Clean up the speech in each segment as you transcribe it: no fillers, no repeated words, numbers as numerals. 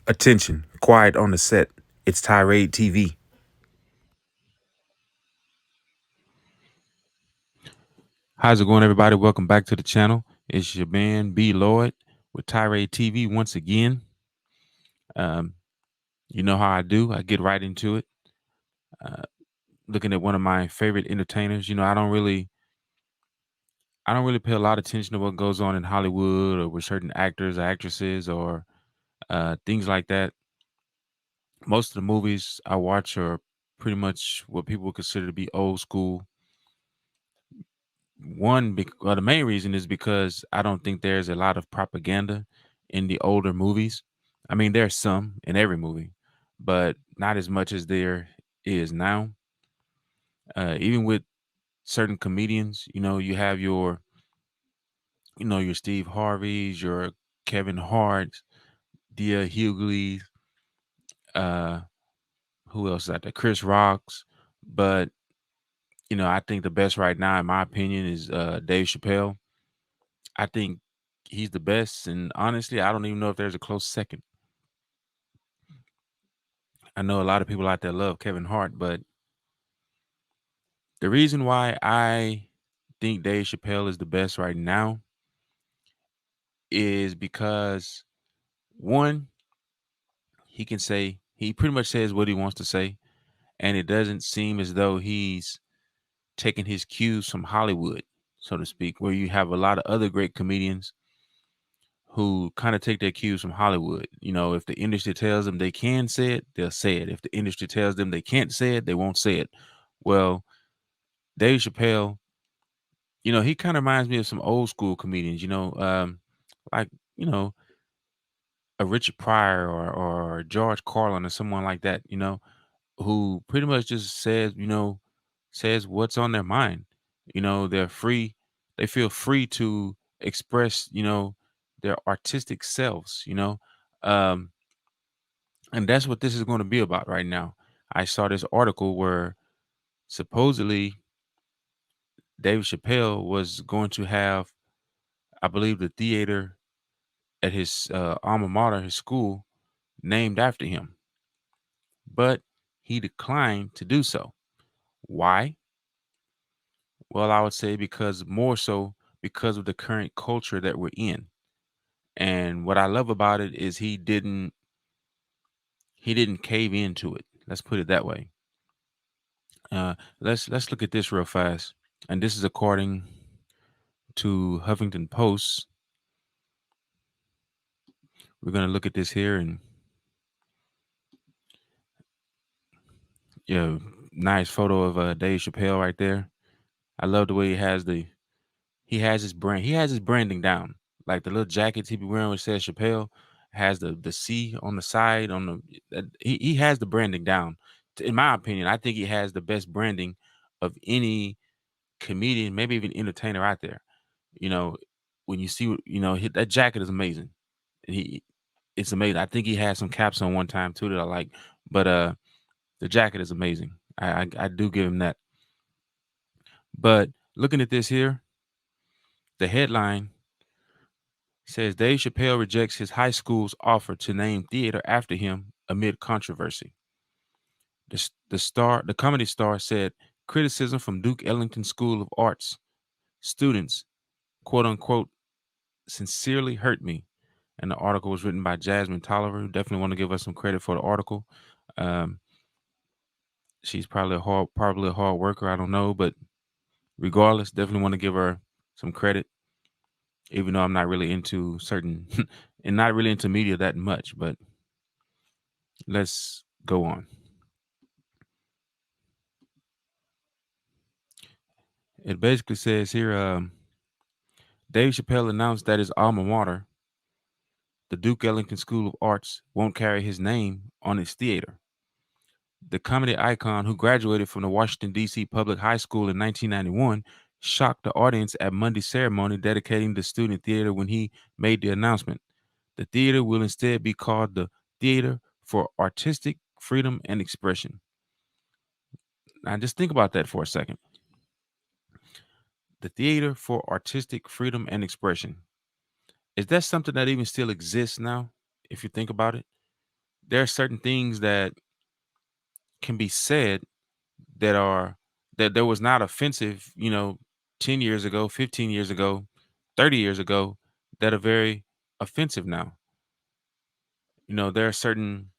Attention, quiet on the set. It's Tirade TV. How's it going, everybody? Welcome back to the channel. It's your man B Lloyd with Tirade TV once again. Um, you know how I do. I get right into it. Uh, Looking at one of my favorite entertainers. I don't really pay a lot of attention to what goes on in Hollywood or with certain actors or actresses or things like that. Most of the movies I watch are pretty much what people would consider to be old school. The main reason is because I don't think there's a lot of propaganda in the older movies. I mean, there's some in every movie, but not as much as there is now. Even with certain comedians, you have your Steve Harveys, your Kevin Hart's, Dia Hughley's, uh, who else is out there? Chris Rock's. But I think the best right now, in my opinion, is Dave Chappelle. I think he's the best, and honestly, I don't even know if there's a close second. I know a lot of people out there love Kevin Hart, but the reason why I think Dave Chappelle is the best right now is because one, he pretty much says what he wants to say, and it doesn't seem as though he's taking his cues from Hollywood, so to speak, where you have a lot of other great comedians who kind of take their cues from Hollywood. If the industry tells them they can say it, they'll say it. If the industry tells them they can't say it, they won't say it. Well, Dave Chappelle, he kind of reminds me of some old school comedians, like, you know, a Richard Pryor or George Carlin or someone like that, who pretty much just says what's on their mind. They're free. They feel free to express, their artistic selves, Um, and that's what this is going to be about right now. I saw this article where supposedly David Chappelle was going to have, I believe, the theater at his alma mater, his school, named after him, but he declined to do so. Why? Well, I would say because more so because of the current culture that we're in. And what I love about it is he didn't cave into it. Let's put it that way. Let's look at this real fast. And this is according to Huffington Post. We're gonna look at this here, and yeah, nice photo of Dave Chappelle right there. I love the way he has his brand. He has his branding down. Like the little jackets he be wearing which says Chappelle has the C on the side on he has the branding down. In my opinion, I think he has the best branding of any comedian, maybe even entertainer out there. You know, when you see that jacket is amazing. He It's amazing. I think he had some caps on one time too that I like, but the jacket is amazing. I do give him that. But looking at this here, the headline says Dave Chappelle rejects his high school's offer to name theater after him amid controversy. The comedy star said criticism from Duke Ellington School of Arts students, quote unquote, sincerely hurt me. And the article was written by Jasmine Tolliver, who definitely want to give us some credit for the article. Um, she's probably a hard worker. I don't know, but regardless, definitely want to give her some credit, even though I'm not really into certain and not really into media that much. But let's go on. It basically says here, Dave Chappelle announced that his alma mater, the Duke Ellington School of Arts, won't carry his name on its theater. The comedy icon, who graduated from the Washington, D.C. Public High School in 1991, shocked the audience at Monday's ceremony dedicating the student theater when he made the announcement. The theater will instead be called the Theater for Artistic Freedom and Expression. Now, just think about that for a second. The Theater for Artistic Freedom and Expression. Is that something that even still exists now, if you think about it? there are certain things that can be said that are that there was not offensive, 10 years ago, 15 years ago, 30 years ago, that are very offensive now. There are certain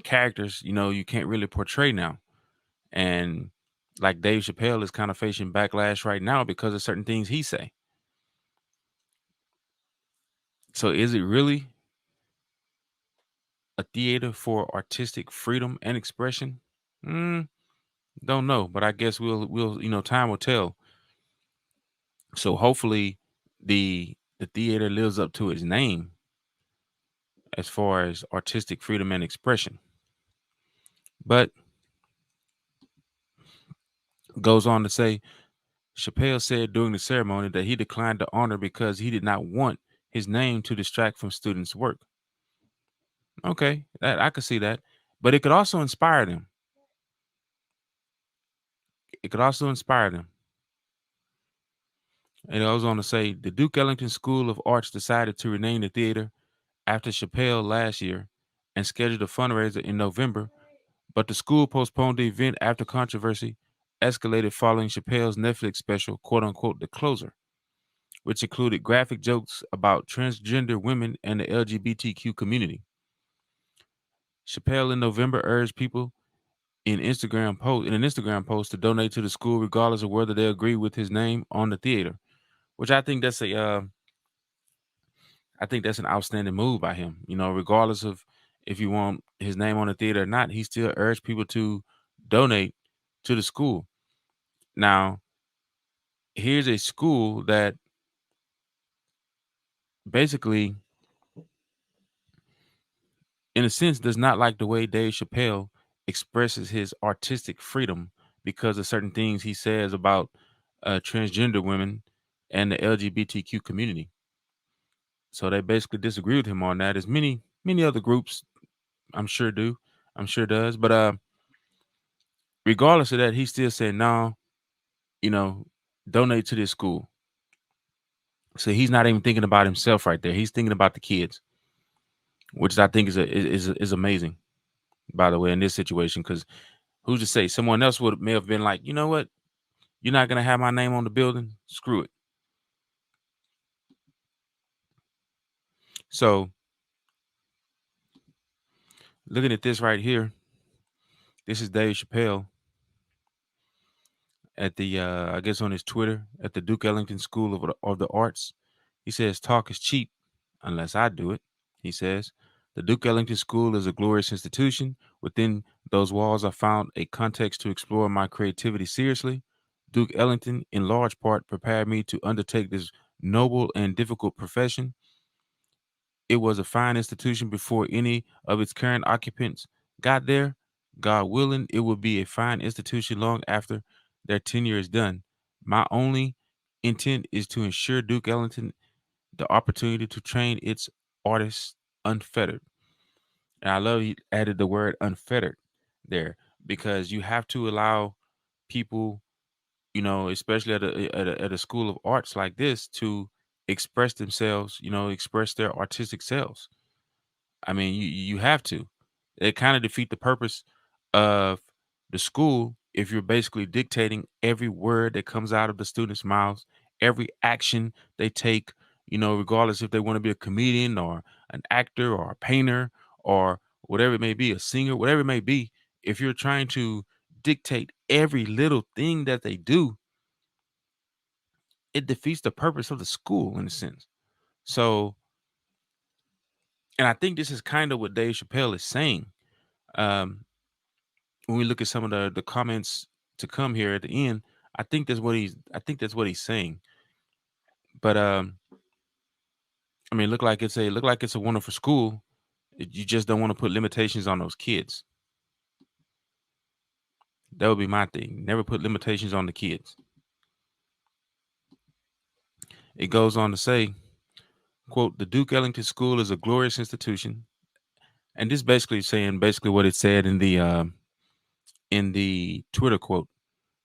characters, you can't really portray now. And like Dave Chappelle is kind of facing backlash right now because of certain things he say. So is it really a theater for artistic freedom and expression? Mm, don't know, but I guess we'll time will tell. So hopefully the theater lives up to its name as far as artistic freedom and expression. But goes on to say, Chappelle said during the ceremony that he declined the honor because he did not want his name to distract from students' work. Okay, that I could see that, but it could also inspire them. It could also inspire them. And it goes on to say the Duke Ellington School of Arts decided to rename the theater after Chappelle last year and scheduled a fundraiser in November, but the school postponed the event after controversy escalated following Chappelle's Netflix special, quote unquote, The Closer, which included graphic jokes about transgender women and the LGBTQ community. Chappelle in November urged people in an Instagram post to donate to the school regardless of whether they agree with his name on the theater, which I think that's an outstanding move by him. Regardless of if you want his name on the theater or not, he still urged people to donate to the school. Now, here's a school that basically, in a sense, does not like the way Dave Chappelle expresses his artistic freedom because of certain things he says about transgender women and the LGBTQ community. So they basically disagree with him on that, as many other groups I'm sure do. I'm sure does. But regardless of that, he still said, no, you know, donate to this school. So he's not even thinking about himself right there. He's thinking about the kids, which I think is amazing, by the way, in this situation. Because who's to say someone else may have been like, you know what, you're not gonna have my name on the building. Screw it. So looking at this right here, this is Dave Chappelle at the I guess on his Twitter at the Duke Ellington School of the Arts. He says talk is cheap unless I do it. He says the Duke Ellington School is a glorious institution. Within those walls, I found a context to explore my creativity seriously. Duke Ellington, in large part, prepared me to undertake this noble and difficult profession. It was a fine institution before any of its current occupants got there. God willing, it will be a fine institution long after their tenure is done. My only intent is to ensure Duke Ellington the opportunity to train its artists unfettered. And I love he added the word unfettered there because you have to allow people, especially at a school of arts like this, to express themselves, express their artistic selves. I mean, you have to. It kind of defeat the purpose of the school if you're basically dictating every word that comes out of the students' mouths, every action they take, regardless if they want to be a comedian or an actor or a painter or whatever it may be, a singer, whatever it may be. If you're trying to dictate every little thing that they do, it defeats the purpose of the school in a sense. So, and I think this is kind of what Dave Chappelle is saying. Um, when we look at some of the comments to come here at the end, I think that's what he's saying. But I mean, look like it's a wonderful school. You just don't want to put limitations on those kids. That would be my thing. Never put limitations on the kids. It goes on to say, quote, the Duke Ellington School is a glorious institution. And this basically saying basically what it said in the Twitter quote.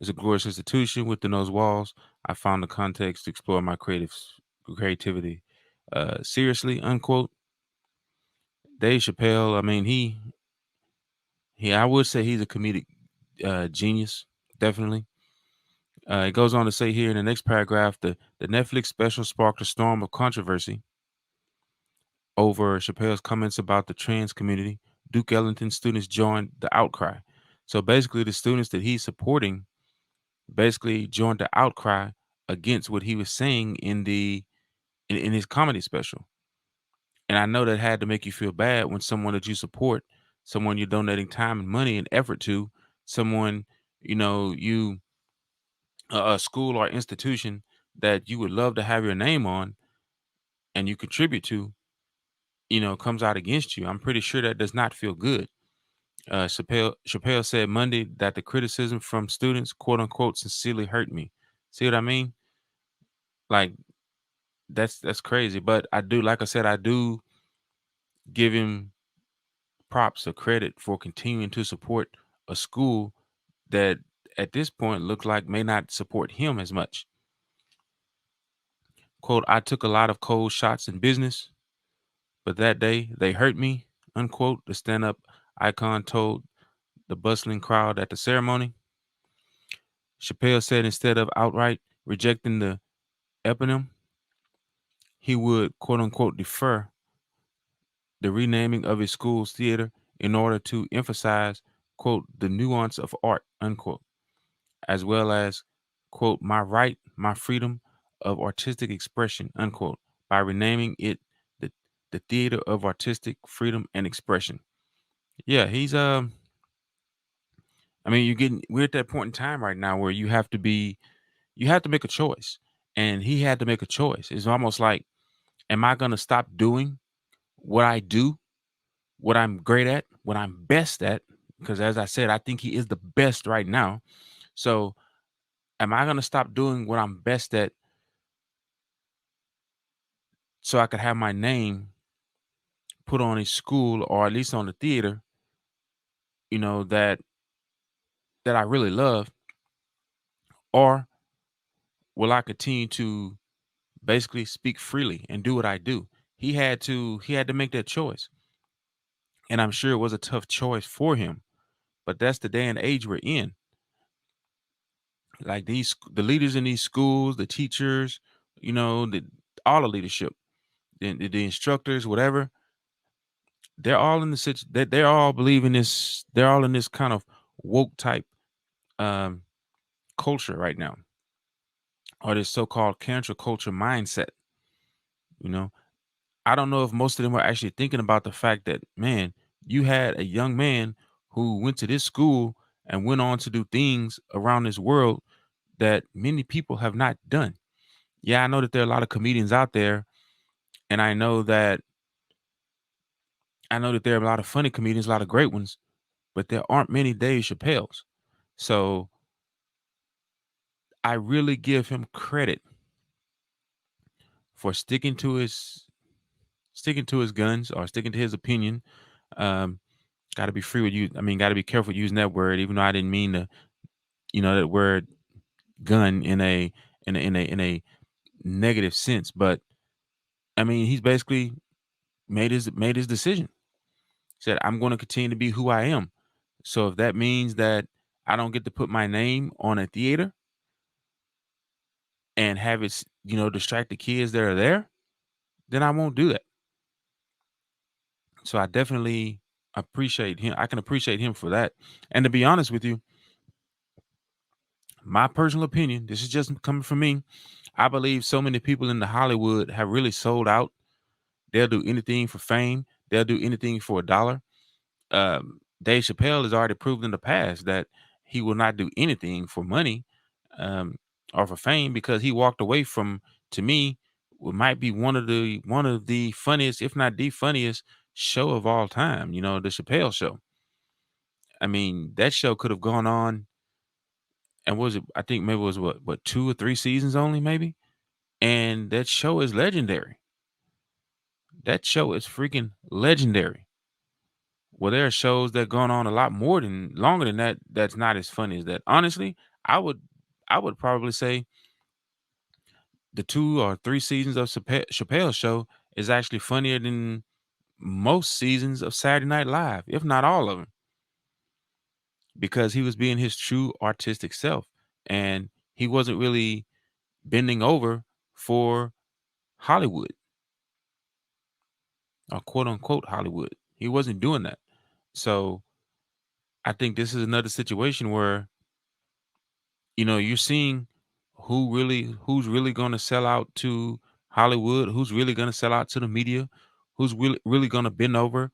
It's a glorious institution within those walls. I found the context to explore my creativity seriously, unquote. Dave Chappelle, I mean, I would say he's a comedic genius, definitely. It goes on to say here in the next paragraph, the Netflix special sparked a storm of controversy over Chappelle's comments about the trans community. Duke Ellington students joined the outcry. So basically, the students that he's supporting basically joined the outcry against what he was saying in his comedy special. And I know that had to make you feel bad when someone that you support, someone you're donating time and money and effort to, someone you a school or institution that you would love to have your name on and you contribute to, comes out against you. I'm pretty sure that does not feel good. Chappelle said Monday that the criticism from students, quote unquote, sincerely hurt me. See what I mean? Like that's crazy. But I do, like I said, I do give him props or credit for continuing to support a school that at this point looks like may not support him as much. Quote, I took a lot of cold shots in business, but that day they hurt me, unquote, the stand up icon told the bustling crowd at the ceremony. Chappelle said instead of outright rejecting the eponym, he would, quote unquote, defer the renaming of his school's theater in order to emphasize, quote, the nuance of art, unquote, as well as, quote, my right, my freedom of artistic expression, unquote, by renaming it the, the Theater of Artistic Freedom and Expression. Yeah, he's I mean, we're at that point in time right now where you have to make a choice. And he had to make a choice. It's almost like, am I gonna stop doing what I do, what I'm great at, what I'm best at? Because as I said, I think he is the best right now. So am I gonna stop doing what I'm best at so I could have my name put on a school or at least on the theater, that I really love, or will I continue to basically speak freely and do what I do? He had to make that choice. And I'm sure it was a tough choice for him, but that's the day and age we're in. Like the leaders in these schools, the teachers, the all the leadership, the instructors, whatever, they're all in the they're all believing this, they're all in this kind of woke type um culture right now, or this so-called cancel culture mindset. You know, I don't know if most of them were actually thinking about the fact that, man, you had a young man who went to this school and went on to do things around this world that many people have not done. Yeah, I know that there are a lot of comedians out there, and I know that there are a lot of funny comedians, a lot of great ones, but there aren't many Dave Chappelles. So I really give him credit for sticking to his guns or sticking to his opinion. Um, got to be free with you. I mean, got to be careful using that word, even though I didn't mean to, that word gun in a negative sense. But I mean, he's basically made his decision. Said, I'm going to continue to be who I am. So if that means that I don't get to put my name on a theater and have it, distract the kids that are there, then I won't do that. So I definitely appreciate him. I can appreciate him for that. And to be honest with you, my personal opinion, this is just coming from me. I believe so many people in the Hollywood have really sold out. They'll do anything for fame. They'll do anything for a dollar. Dave Chappelle has already proved in the past that he will not do anything for money, um, or for fame, because he walked away from, to me, what might be one of the funniest, if not the funniest show of all time. The Chappelle Show. I mean, that show could have gone on, and was it? I think maybe it was what 2 or 3 seasons only, maybe. And that show is legendary. That show is freaking legendary. Well, there are shows that gone on a lot more than longer than that. That's not as funny as that. Honestly, I would, I would probably say the 2 or 3 seasons of Chappelle Show is actually funnier than most seasons of Saturday Night Live, if not all of them, because he was being his true artistic self, and he wasn't really bending over for Hollywood, or quote unquote Hollywood. He wasn't doing that. So I think this is another situation where, you're seeing who's really going to sell out to Hollywood, who's really going to sell out to the media, who's really going to bend over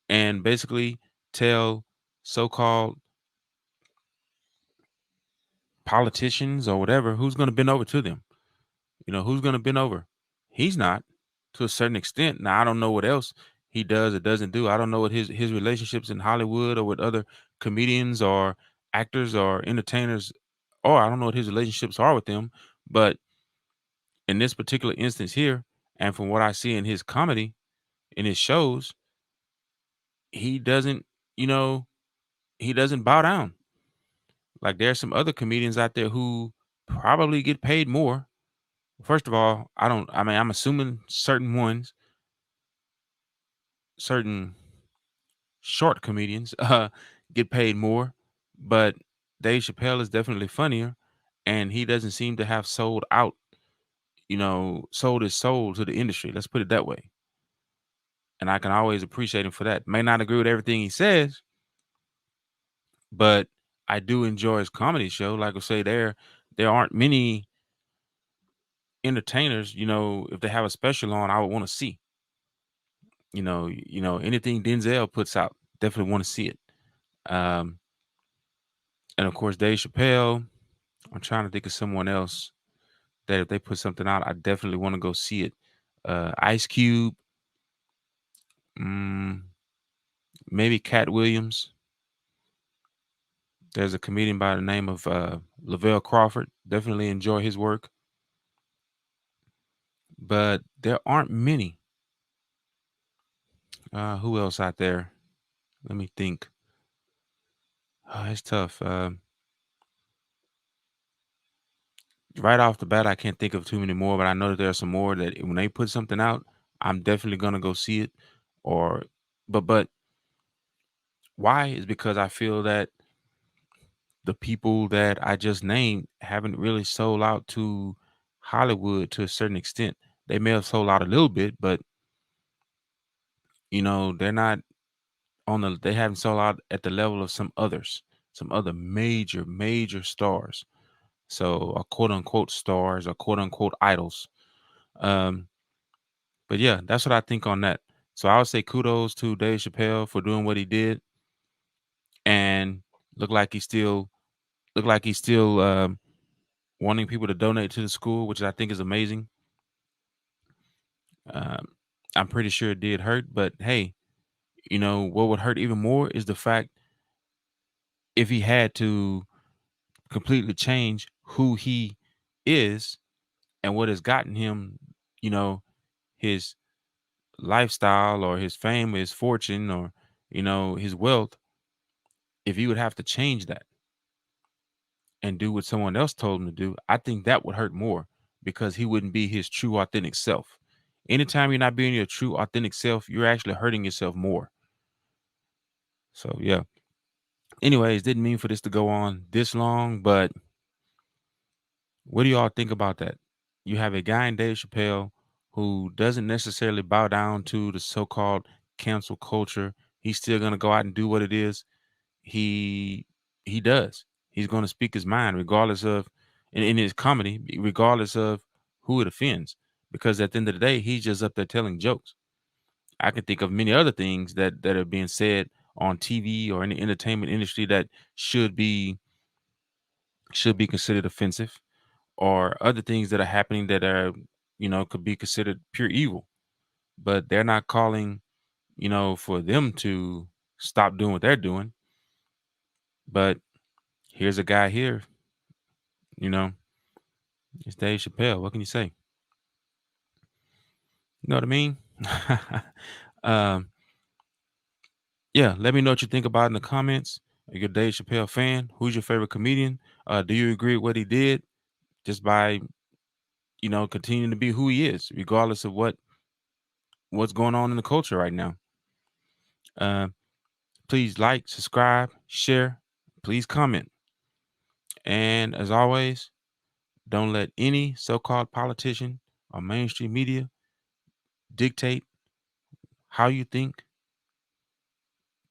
and basically tell so-called politicians or whatever, who's going to bend over to them. Who's going to bend over? He's not, to a certain extent. Now I don't know what else he does or doesn't do. I don't know what his relationships in Hollywood or with other comedians or actors or entertainers, or I don't know what his relationships are with them. But in this particular instance here, and from what I see in his comedy, in his shows, he doesn't, you know, he doesn't bow down. Like there's some other comedians out there who probably get paid more. First of all, I'm assuming certain ones, certain short comedians, get paid more, but Dave Chappelle is definitely funnier, and he doesn't seem to have sold out, sold his soul to the industry. Let's put it that way. And I can always appreciate him for that. May not agree with everything he says, but I do enjoy his comedy show. Like I say, there aren't many entertainers, if they have a special on, I would want to see. Anything Denzel puts out, definitely want to see it. Um, and of course, Dave Chappelle. I'm trying to think of someone else that if they put something out, I definitely want to go see it. Ice Cube, mm, maybe Cat Williams. There's a comedian by the name of Lavelle Crawford. Definitely enjoy his work, but there aren't many. Who else out there? Let me think. It's tough. Right off the bat, I can't think of too many more, but I know that there are some more that when they put something out, I'm definitely gonna go see it. Or, but why is because I feel that the people that I just named haven't really sold out to Hollywood to a certain extent. They may have sold out a little bit, but they're not they haven't sold out at the level of some others, some other major stars. So, or quote unquote stars or quote unquote idols. Um, but yeah, that's what I think on that. So I would say kudos to Dave Chappelle for doing what he did, and look like he's still wanting people to donate to the school, which I think is amazing. Um, I'm pretty sure it did hurt, but hey, what would hurt even more is the fact if he had to completely change who he is and what has gotten him, you know, his lifestyle or his fame, his fortune, or his wealth. If he would have to change that and do what someone else told him to do, I think that would hurt more because he wouldn't be his true authentic self. Anytime you're not being your true authentic self, you're actually hurting yourself more. So yeah. Anyways, didn't mean for this to go on this long, but what do y'all think about that? You have a guy in Dave Chappelle who doesn't necessarily bow down to the so-called cancel culture. He's still gonna go out and do what it is he he does. He's gonna speak his mind regardless of in his comedy, regardless of who it offends. Because at the end of the day, he's just up there telling jokes. I can think of many other things that are being said on TV or in the entertainment industry that should be considered offensive, or other things that are happening that are could be considered pure evil, but they're not calling for them to stop doing what they're doing. But here's a guy here, you know it's Dave Chappelle. What can you say? You know what I mean? um yeah, let me know what you think about it in the comments. Are you a Dave Chappelle fan? Who's your favorite comedian? Do you agree with what he did just by continuing to be who he is regardless of what's going on in the culture right now? Uh, please like, subscribe, share. Please comment. And as always, don't let any so-called politician or mainstream media dictate how you think.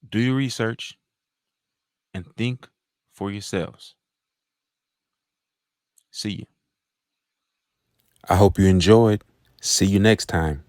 Do your research and think for yourselves. See you. I hope you enjoyed. See you next time.